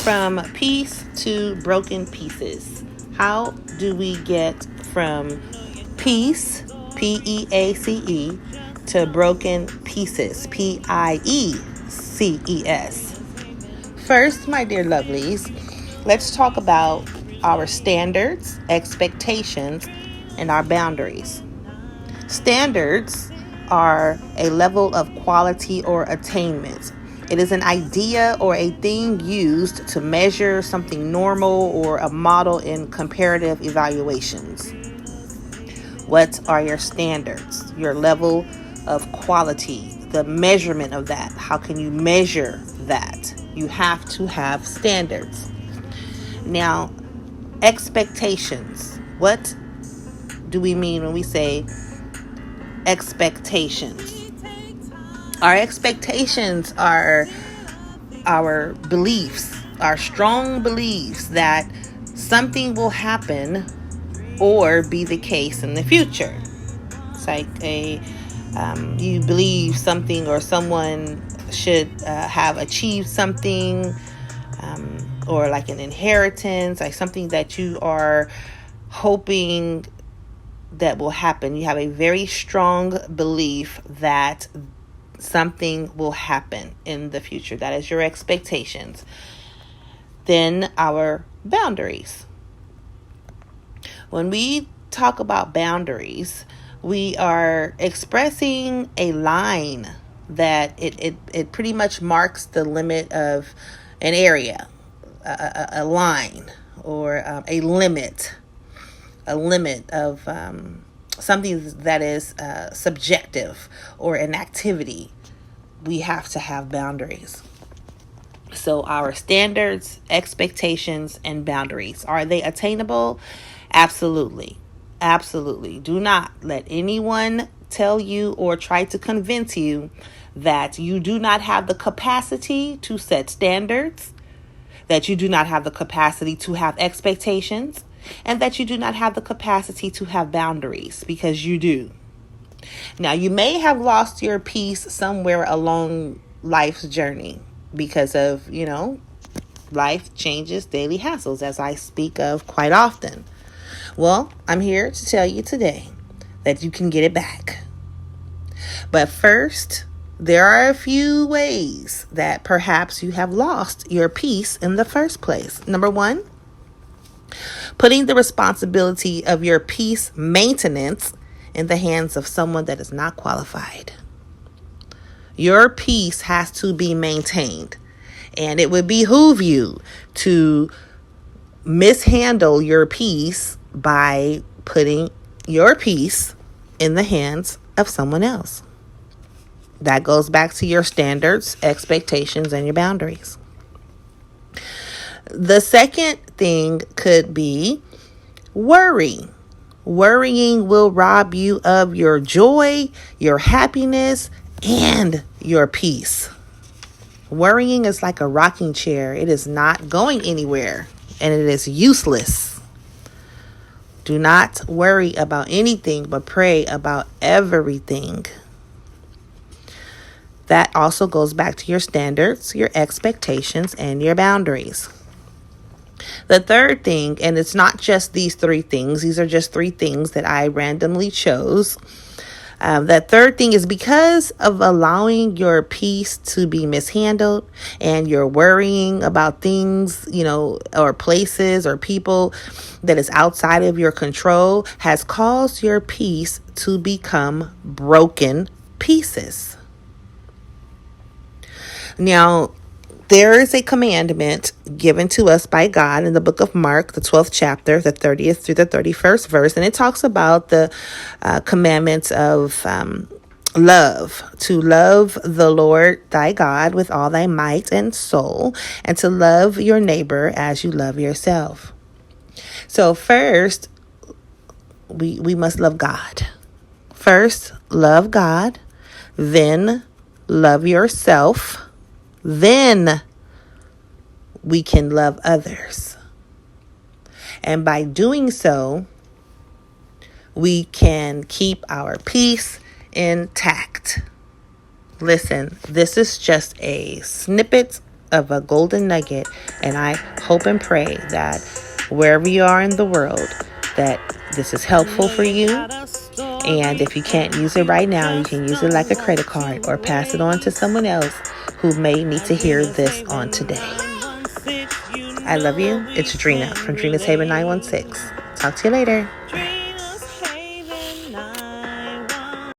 from peace to broken pieces. How do we get from peace, P-E-A-C-E, to broken pieces, P-I-E-C-E-S? First, my dear lovelies, let's talk about our standards, expectations, and our boundaries. Standards are a level of quality or attainment. It is an idea or a thing used to measure something normal or a model in comparative evaluations. What are your standards? Your level of quality, the measurement of that. How can you measure that? You have to have standards. Now, expectations. What do we mean when we say expectations? Our expectations are our beliefs, our strong beliefs that something will happen or be the case in the future. It's like you believe something or someone should have achieved something, or like an inheritance, like something that you are hoping that will happen. You have a very strong belief that something will happen in the future. That is your expectations. Then our boundaries. When we talk about boundaries, we are expressing a line that it pretty much marks the limit of an area, a line, or a limit of something that is subjective or an activity. We have to have boundaries. So our standards, expectations, and boundaries, are they attainable? Absolutely. Absolutely. Do not let anyone tell you or try to convince you that you do not have the capacity to set standards, that you do not have the capacity to have expectations, and that you do not have the capacity to have boundaries, because you do. Now, you may have lost your peace somewhere along life's journey because of, life changes, daily hassles, as I speak of quite often. Well, I'm here to tell you today that you can get it back. But first, there are a few ways that perhaps you have lost your peace in the first place. Number one, putting the responsibility of your peace maintenance in the hands of someone that is not qualified. Your peace has to be maintained, and it would behoove you to mishandle your peace by putting your peace in the hands of someone else. That goes back to your standards, expectations, and your boundaries. The second thing could be worry. Worrying will rob you of your joy, your happiness, and your peace. Worrying is like a rocking chair. It is not going anywhere, and it is useless. Do not worry about anything, but pray about everything. That also goes back to your standards, your expectations, and your boundaries. The third thing, and it's not just these three things, these are just three things that I randomly chose. That third thing is because of allowing your peace to be mishandled and you're worrying about things, or places or people that is outside of your control, has caused your peace to become broken pieces. Now, there is a commandment given to us by God in the book of Mark, the 12th chapter, the 30th through the 31st verse. And it talks about the commandments of love, to love the Lord thy God with all thy might and soul, and to love your neighbor as you love yourself. So first, we must love God. First, love God, then love yourself. Then we can love others. And by doing so, we can keep our peace intact. Listen, this is just a snippet of a golden nugget, and I hope and pray that wherever you are in the world, that this is helpful for you. And if you can't use it right now, you can use it like a credit card or pass it on to someone else who may need to hear this on today. I love you. It's Drina from Drina's Haven 916. Talk to you later.